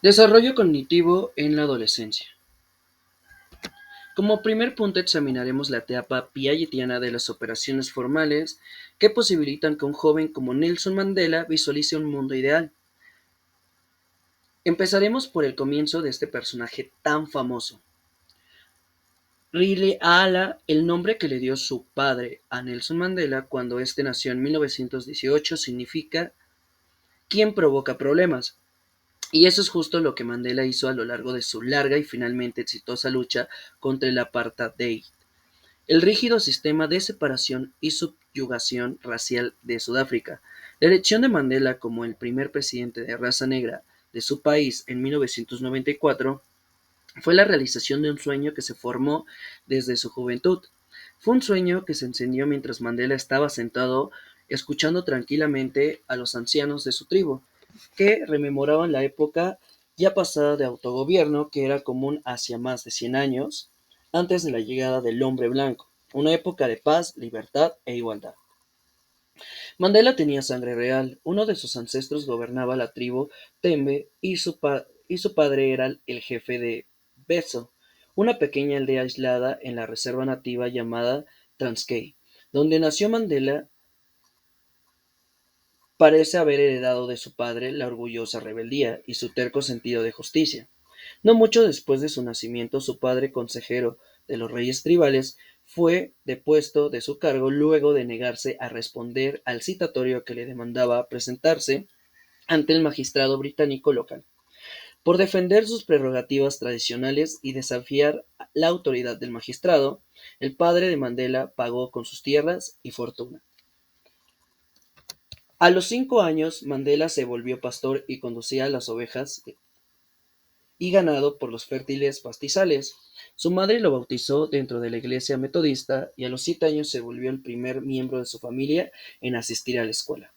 Desarrollo cognitivo en la adolescencia. Como primer punto examinaremos la etapa piagetiana de las operaciones formales que posibilitan que un joven como Nelson Mandela visualice un mundo ideal. Empezaremos por el comienzo de este personaje tan famoso. Riley Ala, el nombre que le dio su padre a Nelson Mandela cuando éste nació en 1918, significa quien provoca problemas. Y eso es justo lo que Mandela hizo a lo largo de su larga y finalmente exitosa lucha contra el apartheid, el rígido sistema de separación y subyugación racial de Sudáfrica. La elección de Mandela como el primer presidente de raza negra de su país en 1994 fue la realización de un sueño que se formó desde su juventud. Fue un sueño que se encendió mientras Mandela estaba sentado escuchando tranquilamente a los ancianos de su tribu, que rememoraban la época ya pasada de autogobierno que era común hacia más de 100 años antes de la llegada del hombre blanco, una época de paz, libertad e igualdad. Mandela tenía sangre real, uno de sus ancestros gobernaba la tribu Tembe y su padre era el jefe de Beso, una pequeña aldea aislada en la reserva nativa llamada Transkei, donde nació Mandela. Parece haber heredado de su padre la orgullosa rebeldía y su terco sentido de justicia. No mucho después de su nacimiento, su padre, consejero de los reyes tribales, fue depuesto de su cargo luego de negarse a responder al citatorio que le demandaba presentarse ante el magistrado británico local, por defender sus prerrogativas tradicionales y desafiar la autoridad del magistrado. El padre de Mandela pagó con sus tierras y fortuna. A los 5 años, Mandela se volvió pastor y conducía las ovejas y ganado por los fértiles pastizales. Su madre lo bautizó dentro de la iglesia metodista y a los 7 años se volvió el primer miembro de su familia en asistir a la escuela.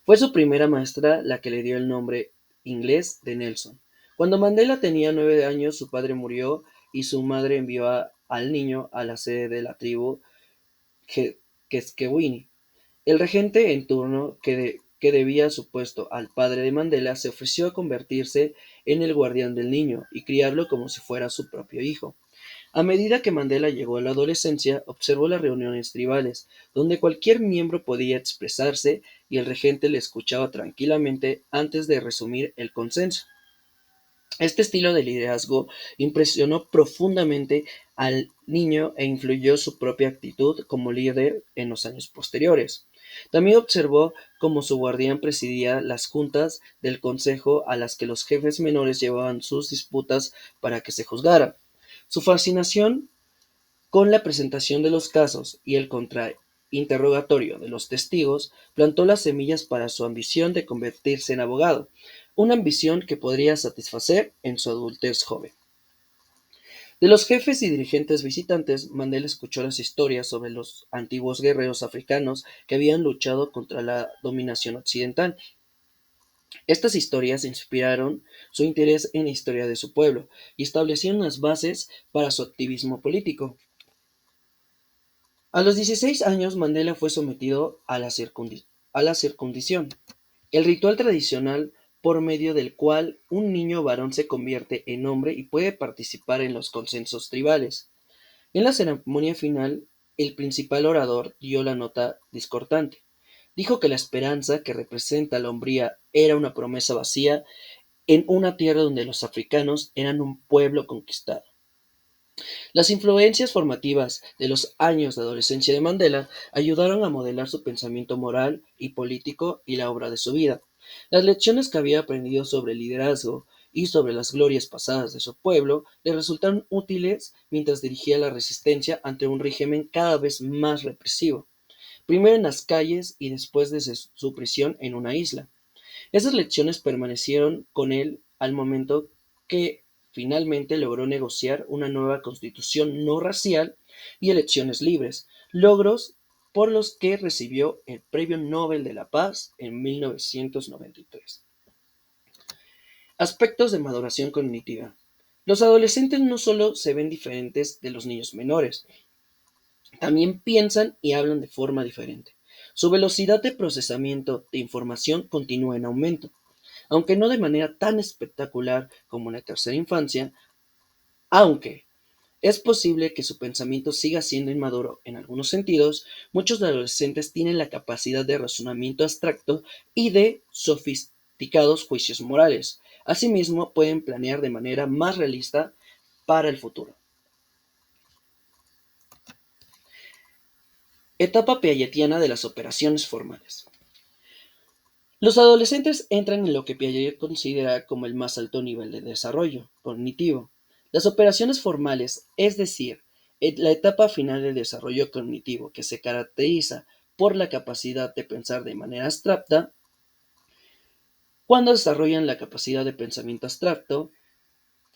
Fue su primera maestra la que le dio el nombre inglés de Nelson. Cuando Mandela tenía 9 años, su padre murió y su madre envió al niño a la sede de la tribu Keskewini. El regente en turno, que debía su puesto al padre de Mandela, se ofreció a convertirse en el guardián del niño y criarlo como si fuera su propio hijo. A medida que Mandela llegó a la adolescencia, observó las reuniones tribales, donde cualquier miembro podía expresarse y el regente le escuchaba tranquilamente antes de resumir el consenso. Este estilo de liderazgo impresionó profundamente al niño e influyó su propia actitud como líder en los años posteriores. También observó cómo su guardián presidía las juntas del consejo a las que los jefes menores llevaban sus disputas para que se juzgaran. Su fascinación con la presentación de los casos y el contrainterrogatorio de los testigos plantó las semillas para su ambición de convertirse en abogado, una ambición que podría satisfacer en su adultez joven. De los jefes y dirigentes visitantes, Mandela escuchó las historias sobre los antiguos guerreros africanos que habían luchado contra la dominación occidental. Estas historias inspiraron su interés en la historia de su pueblo y establecieron las bases para su activismo político. A los 16 años, Mandela fue sometido a la circuncisión, el ritual tradicional por medio del cual un niño varón se convierte en hombre y puede participar en los consensos tribales. En la ceremonia final, el principal orador dio la nota discordante. Dijo que la esperanza que representa la hombría era una promesa vacía en una tierra donde los africanos eran un pueblo conquistado. Las influencias formativas de los años de adolescencia de Mandela ayudaron a modelar su pensamiento moral y político y la obra de su vida. Las lecciones que había aprendido sobre liderazgo y sobre las glorias pasadas de su pueblo le resultaron útiles mientras dirigía la resistencia ante un régimen cada vez más represivo, primero en las calles y después desde su prisión en una isla. Esas lecciones permanecieron con él al momento que finalmente logró negociar una nueva constitución no racial y elecciones libres, logros por los que recibió el Premio Nobel de la Paz en 1993. Aspectos de maduración cognitiva. Los adolescentes no solo se ven diferentes de los niños menores, también piensan y hablan de forma diferente. Su velocidad de procesamiento de información continúa en aumento. aunque no de manera tan espectacular como en la tercera infancia, aunque es posible que su pensamiento siga siendo inmaduro en algunos sentidos. Muchos adolescentes tienen la capacidad de razonamiento abstracto y de sofisticados juicios morales. Asimismo, pueden planear de manera más realista para el futuro. Etapa piagetiana de las operaciones formales. Los adolescentes entran en lo que Piaget considera como el más alto nivel de desarrollo cognitivo. Las operaciones formales, es decir, la etapa final del desarrollo cognitivo que se caracteriza por la capacidad de pensar de manera abstracta, cuando desarrollan la capacidad de pensamiento abstracto,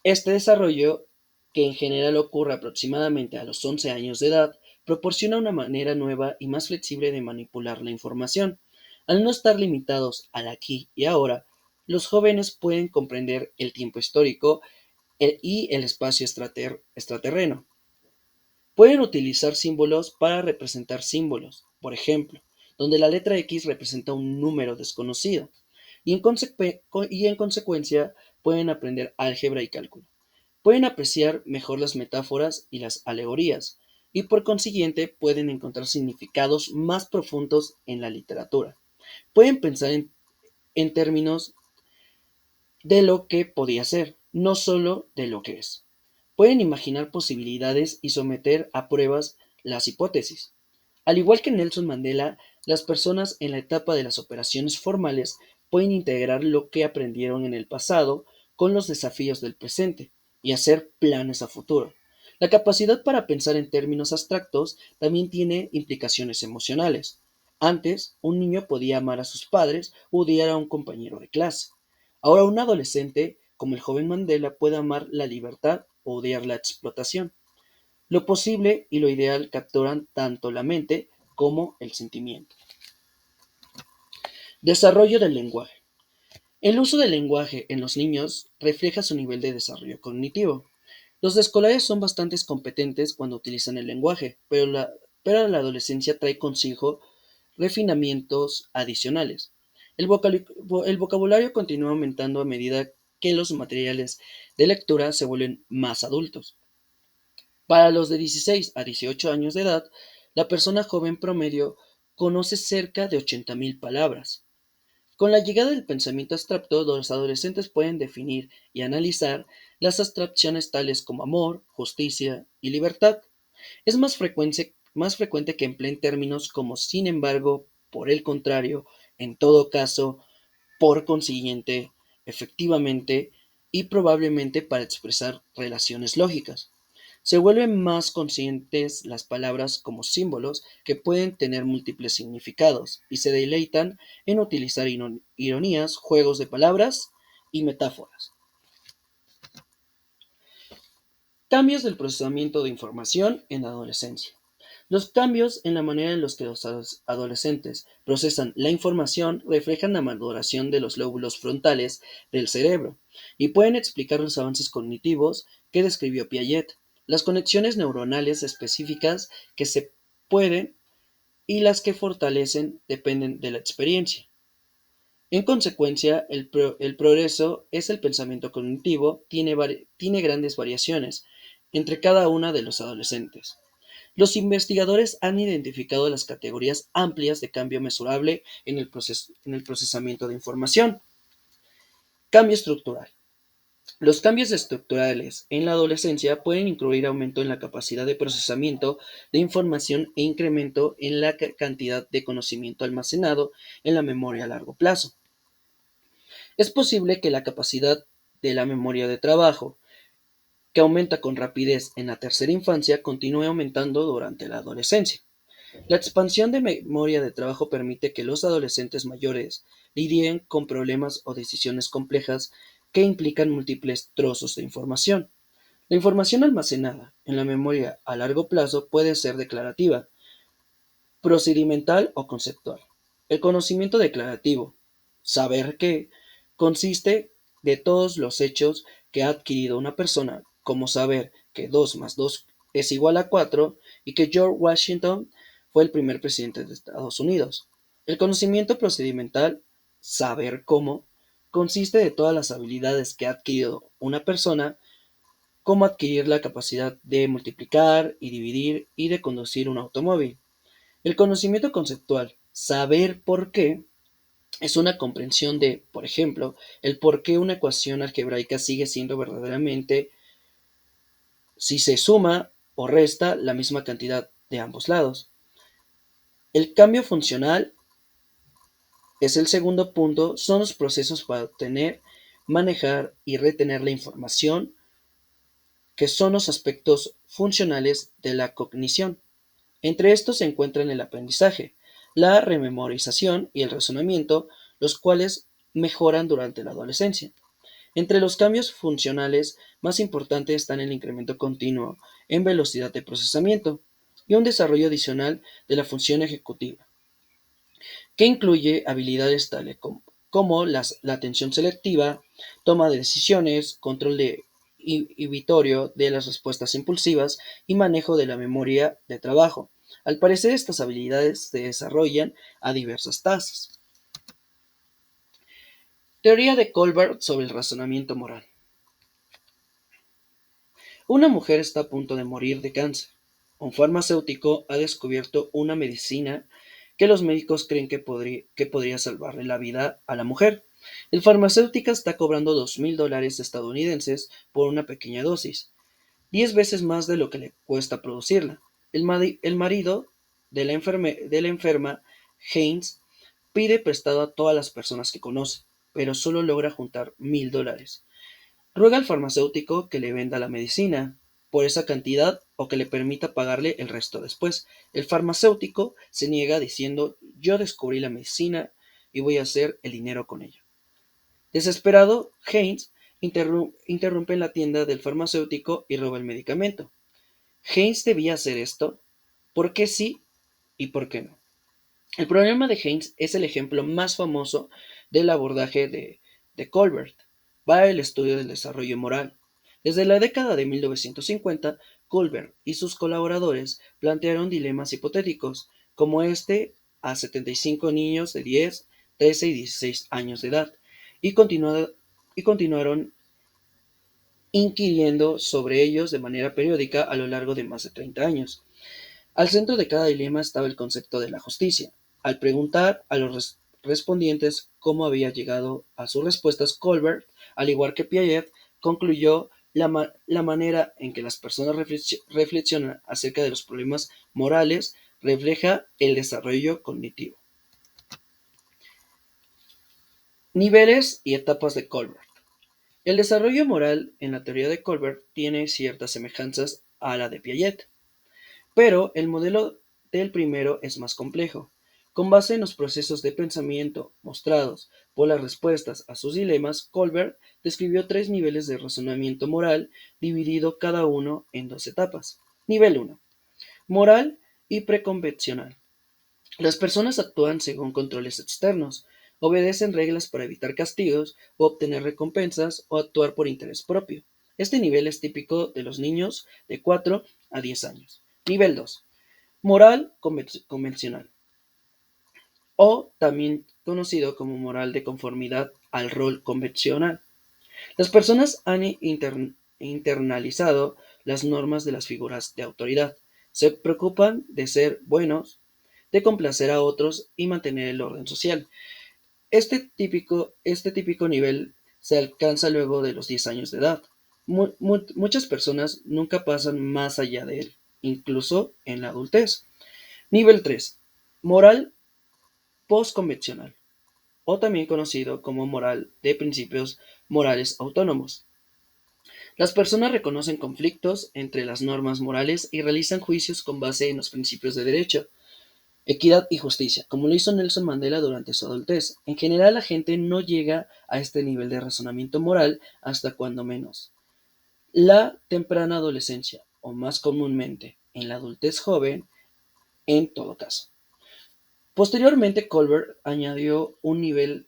este desarrollo, que en general ocurre aproximadamente a los 11 años de edad, proporciona una manera nueva y más flexible de manipular la información. Al no estar limitados al aquí y ahora, los jóvenes pueden comprender el tiempo histórico y el espacio extraterreno. Pueden utilizar símbolos para representar símbolos, por ejemplo, donde la letra X representa un número desconocido, y en consecuencia pueden aprender álgebra y cálculo. Pueden apreciar mejor las metáforas y las alegorías, y por consiguiente pueden encontrar significados más profundos en la literatura. Pueden pensar en términos de lo que podía ser, no solo de lo que es. Pueden imaginar posibilidades y someter a pruebas las hipótesis. Al igual que Nelson Mandela, las personas en la etapa de las operaciones formales pueden integrar lo que aprendieron en el pasado con los desafíos del presente y hacer planes a futuro. La capacidad para pensar en términos abstractos también tiene implicaciones emocionales. Antes, un niño podía amar a sus padres o odiar a un compañero de clase. Ahora un adolescente, como el joven Mandela, puede amar la libertad o odiar la explotación. Lo posible y lo ideal capturan tanto la mente como el sentimiento. Desarrollo del lenguaje. El uso del lenguaje en los niños refleja su nivel de desarrollo cognitivo. Los escolares son bastante competentes cuando utilizan el lenguaje, pero la adolescencia trae consigo refinamientos adicionales. El vocabulario continúa aumentando a medida que los materiales de lectura se vuelven más adultos. Para los de 16 a 18 años de edad, la persona joven promedio conoce cerca de 80.000 palabras. Con la llegada del pensamiento abstracto, los adolescentes pueden definir y analizar las abstracciones tales como amor, justicia y libertad. Es más frecuente que empleen términos como sin embargo, por el contrario, en todo caso, por consiguiente, efectivamente y probablemente para expresar relaciones lógicas. Se vuelven más conscientes las palabras como símbolos que pueden tener múltiples significados y se deleitan en utilizar ironías, juegos de palabras y metáforas. Cambios del procesamiento de información en la adolescencia. Los cambios en la manera en los que los adolescentes procesan la información reflejan la maduración de los lóbulos frontales del cerebro y pueden explicar los avances cognitivos que describió Piaget, las conexiones neuronales específicas que se pueden y las que fortalecen dependen de la experiencia. En consecuencia, el progreso es el pensamiento cognitivo tiene grandes variaciones entre cada una de los adolescentes. Los investigadores han identificado las categorías amplias de cambio mesurable en el procesamiento de información. Cambio estructural. Los cambios estructurales en la adolescencia pueden incluir aumento en la capacidad de procesamiento de información e incremento en la cantidad de conocimiento almacenado en la memoria a largo plazo. Es posible que la capacidad de la memoria de trabajo, que aumenta con rapidez en la tercera infancia, continúe aumentando durante la adolescencia. La expansión de memoria de trabajo permite que los adolescentes mayores lidien con problemas o decisiones complejas que implican múltiples trozos de información. La información almacenada en la memoria a largo plazo puede ser declarativa, procedimental o conceptual. El conocimiento declarativo, saber qué, consiste de todos los hechos que ha adquirido una persona, como saber que 2 más 2 es igual a 4 y que George Washington fue el primer presidente de Estados Unidos. El conocimiento procedimental, saber cómo, consiste de todas las habilidades que ha adquirido una persona, como adquirir la capacidad de multiplicar y dividir y de conducir un automóvil. El conocimiento conceptual, saber por qué, es una comprensión de, por ejemplo, el por qué una ecuación algebraica sigue siendo verdaderamente si se suma o resta la misma cantidad de ambos lados. El cambio funcional es el segundo punto, son los procesos para obtener, manejar y retener la información, que son los aspectos funcionales de la cognición. Entre estos se encuentran el aprendizaje, la rememorización y el razonamiento, los cuales mejoran durante la adolescencia. Entre los cambios funcionales más importantes están el incremento continuo en velocidad de procesamiento y un desarrollo adicional de la función ejecutiva, que incluye habilidades tales como la atención selectiva, toma de decisiones, control de inhibitorio de las respuestas impulsivas y manejo de la memoria de trabajo. Al parecer, estas habilidades se desarrollan a diversas tasas. Teoría de Colbert sobre el razonamiento moral. Una mujer está a punto de morir de cáncer. Un farmacéutico ha descubierto una medicina que los médicos creen que podría salvarle la vida a la mujer. El farmacéutico está cobrando $2,000 estadounidenses por una pequeña dosis, 10 veces más de lo que le cuesta producirla. El marido de la enferma, Haynes, pide prestado a todas las personas que conoce, pero solo logra juntar $1,000. Ruega al farmacéutico que le venda la medicina por esa cantidad o que le permita pagarle el resto después. El farmacéutico se niega diciendo: yo descubrí la medicina y voy a hacer el dinero con ella. Desesperado, Haynes interrumpe en la tienda del farmacéutico y roba el medicamento. ¿Haynes debía hacer esto? ¿Por qué sí y por qué no? El problema de Haynes es el ejemplo más famoso del abordaje de Colbert para el estudio del desarrollo moral. Desde la década de 1950, Colbert y sus colaboradores plantearon dilemas hipotéticos, como este a 75 niños de 10, 13 y 16 años de edad, y continuaron inquiriendo sobre ellos de manera periódica a lo largo de más de 30 años. Al centro de cada dilema estaba el concepto de la justicia. Al preguntar a los respondientes cómo había llegado a sus respuestas, Colbert, al igual que Piaget, concluyó la manera en que las personas reflexionan acerca de los problemas morales refleja el desarrollo cognitivo. Niveles y etapas de Colbert. El desarrollo moral en la teoría de Colbert tiene ciertas semejanzas a la de Piaget, pero el modelo del primero es más complejo. Con base en los procesos de pensamiento mostrados por las respuestas a sus dilemas, Colbert describió 3 niveles de razonamiento moral, dividido cada uno en 2 etapas. Nivel 1. Moral y preconvencional. Las personas actúan según controles externos, obedecen reglas para evitar castigos o obtener recompensas o actuar por interés propio. Este nivel es típico de los niños de 4 a 10 años. Nivel 2. Moral convencional, o también conocido como moral de conformidad al rol convencional. Las personas han internalizado las normas de las figuras de autoridad. Se preocupan de ser buenos, de complacer a otros y mantener el orden social. Este típico nivel se alcanza luego de los 10 años de edad. Muchas personas nunca pasan más allá de él, incluso en la adultez. Nivel 3. Moral postconvencional, o también conocido como moral de principios morales autónomos. Las personas reconocen conflictos entre las normas morales y realizan juicios con base en los principios de derecho, equidad y justicia, como lo hizo Nelson Mandela durante su adultez. En general, la gente no llega a este nivel de razonamiento moral hasta cuando menos la temprana adolescencia, o más comúnmente en la adultez joven, en todo caso. Posteriormente, Colbert añadió un nivel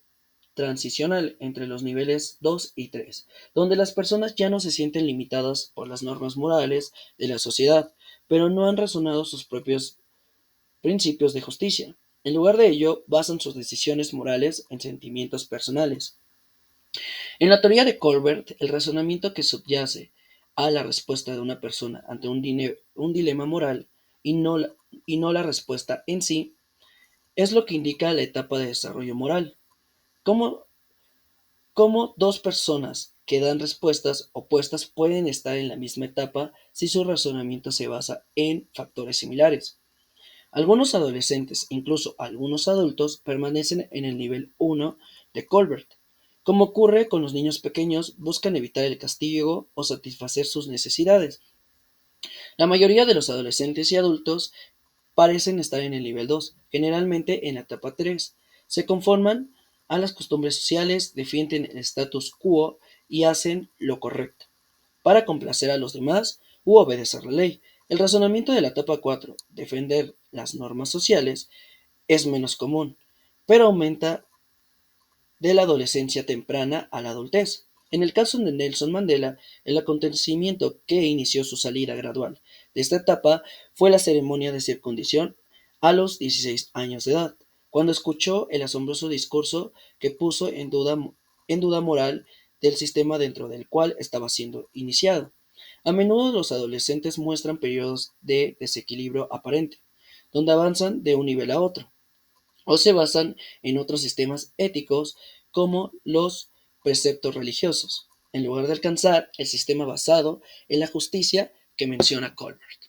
transicional entre los niveles 2 y 3, donde las personas ya no se sienten limitadas por las normas morales de la sociedad, pero no han razonado sus propios principios de justicia. En lugar de ello, basan sus decisiones morales en sentimientos personales. En la teoría de Colbert, el razonamiento que subyace a la respuesta de una persona ante un dilema moral y y no la respuesta en sí, es lo que indica la etapa de desarrollo moral. ¿Cómo, cómo dos personas que dan respuestas opuestas pueden estar en la misma etapa si su razonamiento se basa en factores similares? Algunos adolescentes, incluso algunos adultos, permanecen en el nivel 1 de Colbert. Como ocurre con los niños pequeños, buscan evitar el castigo o satisfacer sus necesidades. La mayoría de los adolescentes y adultos parecen estar en el nivel 2, generalmente en la etapa 3. Se conforman a las costumbres sociales, defienden el status quo y hacen lo correcto para complacer a los demás u obedecer la ley. El razonamiento de la etapa 4, defender las normas sociales, es menos común, pero aumenta de la adolescencia temprana a la adultez. En el caso de Nelson Mandela, el acontecimiento que inició su salida gradual de esta etapa fue la ceremonia de circuncisión a los 16 años de edad, cuando escuchó el asombroso discurso que puso en duda moral del sistema dentro del cual estaba siendo iniciado. A menudo los adolescentes muestran periodos de desequilibrio aparente, donde avanzan de un nivel a otro o se basan en otros sistemas éticos como los preceptos religiosos, en lugar de alcanzar el sistema basado en la justicia que menciona Colbert.